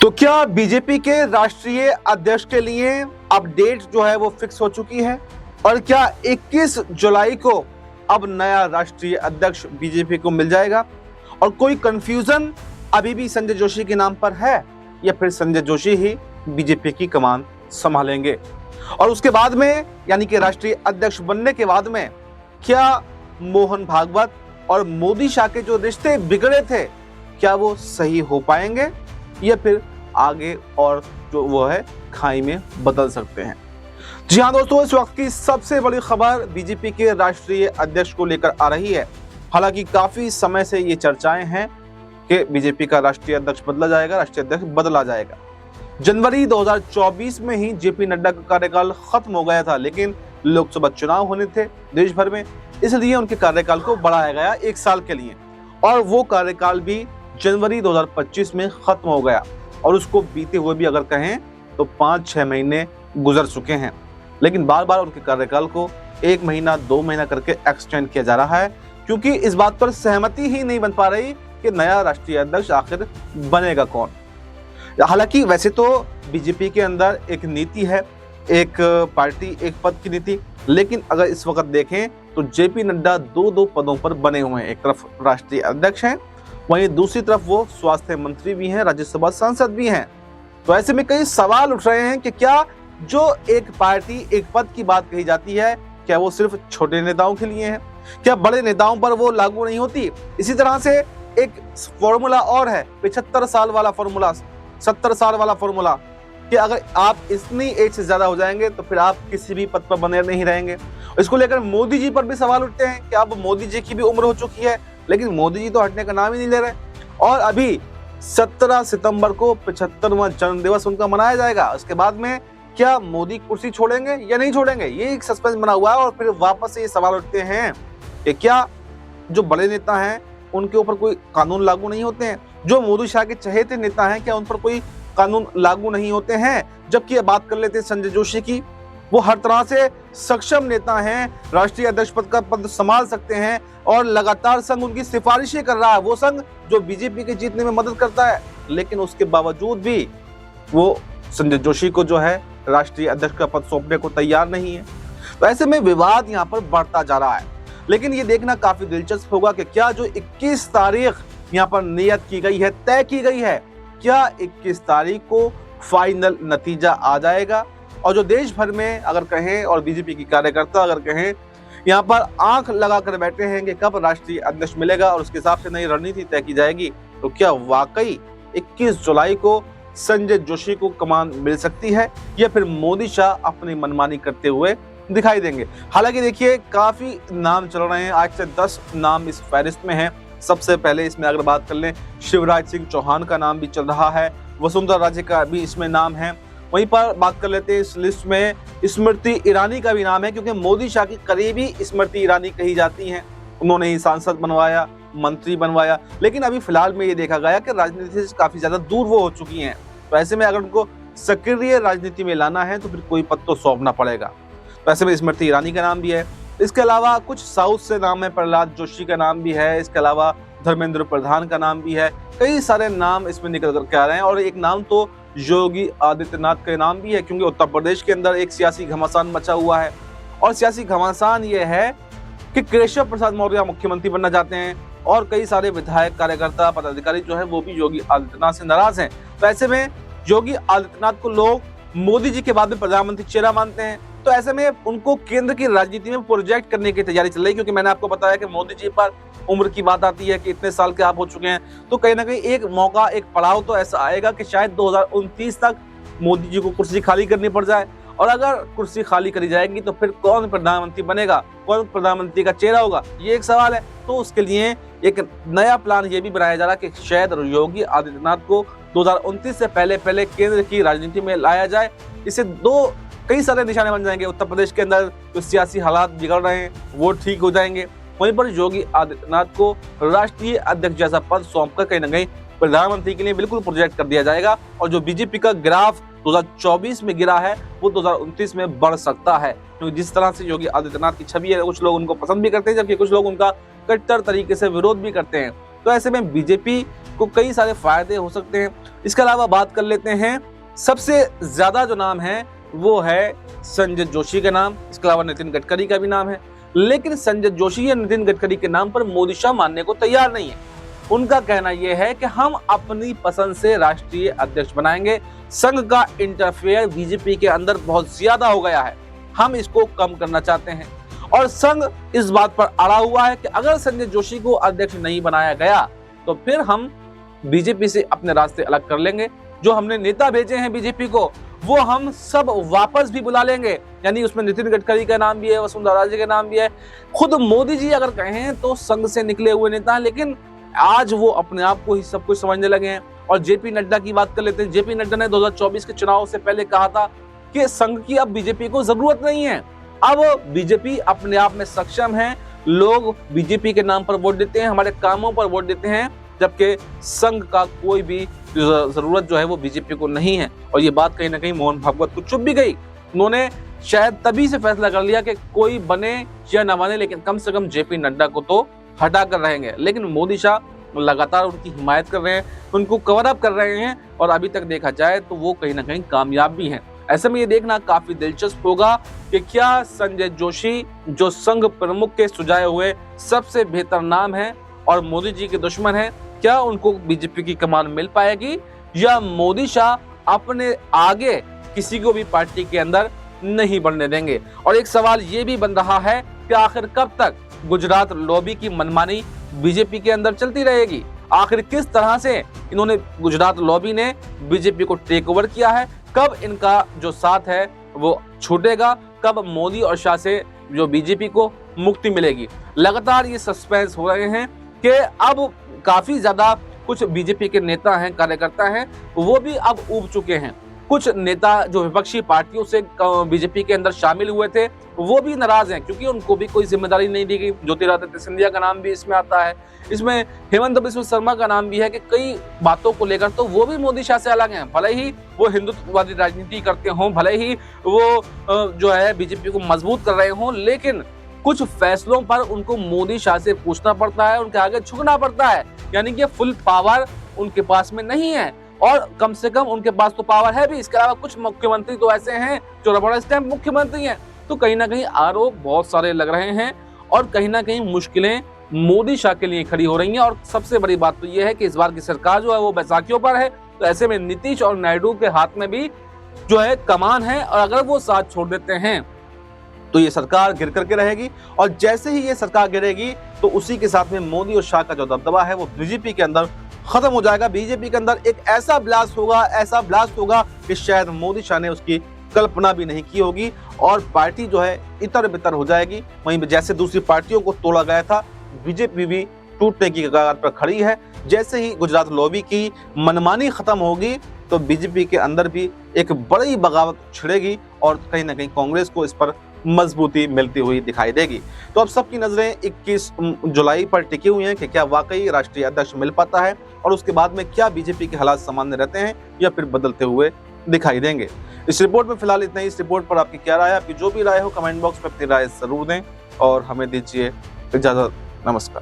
तो क्या बीजेपी के राष्ट्रीय अध्यक्ष के लिए अब डेट जो है वो फिक्स हो चुकी है और क्या 21 जुलाई को अब नया राष्ट्रीय अध्यक्ष बीजेपी को मिल जाएगा और कोई कंफ्यूजन अभी भी संजय जोशी के नाम पर है या फिर संजय जोशी ही बीजेपी की कमान संभालेंगे और उसके बाद में यानी कि राष्ट्रीय अध्यक्ष बनने के बाद में क्या मोहन भागवत और मोदी शाह के जो रिश्ते बिगड़े थे क्या वो सही हो पाएंगे या फिर आगे और जो वो है खाई में बदल सकते हैं। जी हाँ दोस्तों, इस वक्त की सबसे बड़ी खबर बीजेपी के राष्ट्रीय अध्यक्ष को लेकर आ रही है। हालांकि काफी समय से ये चर्चाएं हैं कि बीजेपी का राष्ट्रीय अध्यक्ष बदला जाएगा, राष्ट्रीय अध्यक्ष बदला जाएगा। जनवरी 2024 में ही जेपी नड्डा का कार्यकाल खत्म हो गया था, लेकिन लोकसभा चुनाव होने थे देश भर में, इसलिए उनके कार्यकाल को बढ़ाया गया 1 साल के लिए और वो कार्यकाल भी जनवरी 2025 में खत्म हो गया और उसको बीते हुए भी अगर कहें तो 5-6 महीने गुजर चुके हैं, लेकिन बार बार उनके कार्यकाल को 1 महीना 2 महीना करके एक्सटेंड किया जा रहा है क्योंकि इस बात पर सहमति ही नहीं बन पा रही कि नया राष्ट्रीय अध्यक्ष आखिर बनेगा कौन। हालांकि वैसे तो बीजेपी के अंदर एक नीति है, एक पार्टी एक पद की नीति, लेकिन अगर इस वक्त देखें तो जेपी नड्डा 2 पदों पर बने हुए हैं। एक तरफ राष्ट्रीय अध्यक्ष हैं, वहीं दूसरी तरफ वो स्वास्थ्य मंत्री भी हैं, राज्यसभा सांसद भी हैं। तो ऐसे में कई सवाल उठ रहे हैं कि क्या जो एक पार्टी एक पद की बात कही जाती है क्या वो सिर्फ छोटे नेताओं के लिए है, क्या बड़े नेताओं पर वो लागू नहीं होती। इसी तरह से एक फॉर्मूला और है 75 साल वाला फॉर्मूला, 70 साल वाला फॉर्मूला, कि अगर आप इतनी एज से ज्यादा हो जाएंगे तो फिर आप किसी भी पद पर बने नहीं रहेंगे। इसको लेकर मोदी जी पर भी सवाल उठते हैं कि अब मोदी जी की भी उम्र हो चुकी है, लेकिन मोदी जी तो हटने का नाम ही नहीं ले रहे और अभी 17 सितंबर को 75वां जन्म दिवस उनका मनाया जाएगा। उसके बाद में क्या मोदी कुर्सी छोड़ेंगे या नहीं छोड़ेंगे, ये एक सस्पेंस बना हुआ है। और फिर वापस से ये सवाल उठते हैं कि क्या जो बड़े नेता हैं उनके ऊपर कोई कानून लागू नहीं होते हैं, जो मोदी शाह के चहेते नेता हैं क्या उन पर कोई कानून लागू नहीं होते हैं। जबकि बात कर लेते हैं संजय जोशी की, वो हर तरह से सक्षम नेता हैं, राष्ट्रीय अध्यक्ष पद का पद संभाल सकते हैं और लगातार संघ उनकी सिफारिशें कर रहा है, वो संघ जो बीजेपी के जीतने में मदद करता है, लेकिन उसके बावजूद भी वो संजय जोशी को जो है राष्ट्रीय अध्यक्ष का पद सौंपने को तैयार नहीं है। तो ऐसे में विवाद यहाँ पर बढ़ता जा रहा है, लेकिन ये देखना काफी दिलचस्प होगा कि क्या जो 21 तारीख यहाँ पर नियत की गई है, तय की गई है, क्या 21 तारीख को फाइनल नतीजा आ जाएगा और जो देश भर में अगर कहें और बीजेपी की कार्यकर्ता अगर कहें यहाँ पर आंख लगा कर बैठे हैं कि कब राष्ट्रीय अध्यक्ष मिलेगा और उसके हिसाब से नई रणनीति तय की जाएगी, तो क्या वाकई 21 जुलाई को संजय जोशी को कमान मिल सकती है या फिर मोदी शाह अपनी मनमानी करते हुए दिखाई देंगे। हालांकि देखिए काफी नाम चल रहे हैं, आज से 10 नाम इस फहरिस्त में हैं। सबसे पहले इसमें अगर बात कर लें शिवराज सिंह चौहान का नाम भी चल रहा है, वसुंधरा राजे का भी इसमें नाम है। वहीं पर बात कर लेते हैं इस लिस्ट में स्मृति ईरानी का भी नाम है क्योंकि मोदी शाह की करीबी स्मृति ईरानी कही जाती हैं, उन्होंने ही सांसद बनवाया, मंत्री बनवाया, लेकिन अभी फिलहाल में ये देखा गया कि राजनीति से काफी ज्यादा दूर वो हो चुकी हैं। तो ऐसे में अगर उनको सक्रिय राजनीति में लाना है तो फिर कोई पद तो सौंपना पड़ेगा। तो ऐसे में स्मृति ईरानी का नाम भी है। इसके अलावा कुछ साउथ से नाम है, प्रहलाद जोशी का नाम भी है, इसके अलावा धर्मेंद्र प्रधान का नाम भी है। कई सारे नाम इसमें निकल करके आ रहे हैं और एक नाम तो योगी आदित्यनाथ का नाम भी है क्योंकि उत्तर प्रदेश के अंदर एक सियासी घमासान मचा हुआ है और सियासी घमासान ये है कि केशव प्रसाद मौर्य मुख्यमंत्री बनना चाहते हैं और कई सारे विधायक, कार्यकर्ता, पदाधिकारी जो है वो भी योगी आदित्यनाथ से नाराज हैं। तो ऐसे में योगी आदित्यनाथ को लोग मोदी जी के बाद में प्रधानमंत्री चेहरा मानते हैं, तो ऐसे में उनको केंद्र की राजनीति में प्रोजेक्ट करने की तैयारी चल रही है क्योंकि मैंने आपको बताया कि मोदी जी पर उम्र की बात आती है कि इतने साल के आप हो चुके हैं, तो कहीं ना कहीं एक मौका, एक पड़ाव तो ऐसा आएगा कि शायद 2029 तक मोदी जी को कुर्सी खाली करनी पड़ जाए और अगर कुर्सी खाली करी जाएगी तो फिर कौन प्रधानमंत्री बनेगा, कौन प्रधानमंत्री का चेहरा होगा, ये एक सवाल है। तो उसके लिए एक नया प्लान ये भी बनाया जा रहा है कि शायद योगी आदित्यनाथ को 2029 से पहले केंद्र की राजनीति में लाया जाए। इससे कई सारे निशाने बन जाएंगे। उत्तर प्रदेश के अंदर जो सियासी हालात बिगड़ रहे हैं वो ठीक हो जाएंगे, वहीं पर योगी आदित्यनाथ को राष्ट्रीय अध्यक्ष जैसा पद सौंपकर कहीं ना कहीं प्रधानमंत्री के लिए बिल्कुल प्रोजेक्ट कर दिया जाएगा और जो बीजेपी का ग्राफ 2024 में गिरा है वो 2029 में बढ़ सकता है क्योंकि जिस तरह से योगी आदित्यनाथ की छवि है कुछ लोग उनको पसंद भी करते हैं जबकि कुछ लोग उनका कट्टर तरीके से विरोध भी करते हैं। तो ऐसे में बीजेपी उसको कई सारे फायदे हो सकते हैं। इसके अलावा बात कर लेते हैं, सबसे ज्यादा जो नाम है वो है संजय जोशी का नाम, इसके अलावा नितिन गडकरी का भी नाम है। लेकिन संजय जोशी या नितिन गडकरी के नाम पर मोदी शाह मानने को तैयार नहीं है। उनका कहना यह है कि हम अपनी पसंद से राष्ट्रीय अध्यक्ष बनाएंगे, संघ का इंटरफेयर बीजेपी के अंदर बहुत ज्यादा हो गया है, हम इसको कम करना चाहते हैं। और संघ इस बात पर अड़ा हुआ है कि अगर संजय जोशी को अध्यक्ष नहीं बनाया गया तो फिर हम बीजेपी से अपने रास्ते अलग कर लेंगे। जो हमने नेता भेजे हैं बीजेपी को वो हम सब वापस भी बुला लेंगे, यानी उसमें नितिन गडकरी का नाम भी है, वसुंधरा राजे का नाम भी है। खुद मोदी जी अगर कहें तो संघ से निकले हुए नेता हैं, लेकिन आज वो अपने आप को ही सब कुछ समझने लगे हैं। और जेपी नड्डा की बात कर लेते हैं। जेपी नड्डा ने 2024 के चुनाव से पहले कहा था कि संघ की अब बीजेपी को जरूरत नहीं है, अब बीजेपी अपने आप में सक्षम है, लोग बीजेपी के नाम पर वोट देते हैं, हमारे कामों पर वोट देते हैं, जबकि संघ का कोई भी जरूरत जो है वो बीजेपी को नहीं है। और ये बात कहीं ना कहीं मोहन भागवत को चुभ भी गई। उन्होंने शायद तभी से फैसला कर लिया कि कोई बने या न बने, लेकिन कम से कम जेपी नड्डा को तो हटा कर रहेंगे। लेकिन मोदी शाह लगातार उनकी हिमायत कर रहे हैं, उनको कवर अप कर रहे हैं, और अभी तक देखा जाए तो वो कहीं ना कहीं कामयाब भी हैं। ऐसे में ये देखना काफी दिलचस्प होगा कि क्या संजय जोशी, जो संघ प्रमुख के सुझाए हुए सबसे बेहतर नाम है और मोदी जी के दुश्मन है, क्या उनको बीजेपी की कमान मिल पाएगी, या मोदी शाह अपने आगे किसी को भी पार्टी के अंदर नहीं बढ़ने देंगे। और एक सवाल ये भी बन रहा है कि आखिर कब तक गुजरात लॉबी की मनमानी बीजेपी के अंदर चलती रहेगी, आखिर किस तरह से इन्होंने गुजरात लॉबी ने बीजेपी को टेक ओवर किया है, कब इनका जो साथ है वो छूटेगा, कब मोदी और शाह से जो बीजेपी को मुक्ति मिलेगी। लगातार ये सस्पेंस हो रहे हैं कि अब काफी ज्यादा कुछ बीजेपी के नेता हैं, कार्यकर्ता हैं, वो भी अब ऊब चुके हैं। कुछ नेता जो विपक्षी पार्टियों से बीजेपी के अंदर शामिल हुए थे वो भी नाराज हैं, क्योंकि उनको भी कोई जिम्मेदारी नहीं दी गई। ज्योतिरादित्य सिंधिया का नाम भी इसमें आता है, इसमें हेमंत बिस्व शर्मा का नाम भी है कि कई बातों को लेकर तो वो भी मोदी शाह से अलग हैं। भले ही वो हिंदुत्ववादी राजनीति करते हों, भले ही वो जो है बीजेपी को मजबूत कर रहे हों, लेकिन कुछ फैसलों पर उनको मोदी शाह से पूछना पड़ता है, उनके आगे झुकना पड़ता है। यानी कि फुल पावर उनके पास में नहीं है, और कम से कम उनके पास तो पावर है भी। इसके अलावा कुछ मुख्यमंत्री तो ऐसे हैं जो रबड़ स्टैंप मुख्यमंत्री हैं। तो कहीं ना कहीं आरोप बहुत सारे लग रहे हैं, और कहीं ना कहीं मुश्किलें मोदी शाह के लिए खड़ी हो रही हैं। और सबसे बड़ी बात तो यह है कि इस बार की सरकार जो है वो बैसाखियों पर है, तो ऐसे में नीतीश और नायडू के हाथ में भी जो है कमान है, और अगर वो साथ छोड़ देते हैं तो ये सरकार गिर करके रहेगी। और जैसे ही ये सरकार गिरेगी तो उसी के साथ में मोदी और शाह का जो दबदबा है वो बीजेपी के अंदर खत्म हो जाएगा। बीजेपी के अंदर एक ऐसा ब्लास्ट होगा कि शायद मोदी शाह ने उसकी कल्पना भी नहीं की होगी, और पार्टी जो है इतर बितर हो जाएगी। वहीं जैसे दूसरी पार्टियों को तोड़ा गया था, बीजेपी भी टूटने की कगार पर खड़ी है। जैसे ही गुजरात लॉबी की मनमानी खत्म होगी तो बीजेपी के अंदर भी एक बड़ी बगावत छिड़ेगी, और कहीं ना कहीं कांग्रेस को इस पर मजबूती मिलती हुई दिखाई देगी। तो अब सबकी नजरें 21 जुलाई पर टिकी हुई हैं कि क्या वाकई राष्ट्रीय अध्यक्ष मिल पाता है, और उसके बाद में क्या बीजेपी के हालात सामान्य रहते हैं या फिर बदलते हुए दिखाई देंगे। इस रिपोर्ट में फिलहाल इतना ही। इस रिपोर्ट पर आपकी क्या राय है? आपकी जो भी राय हो कमेंट बॉक्स में अपनी राय जरूर दें, और हमें दीजिए इजाजत। नमस्कार।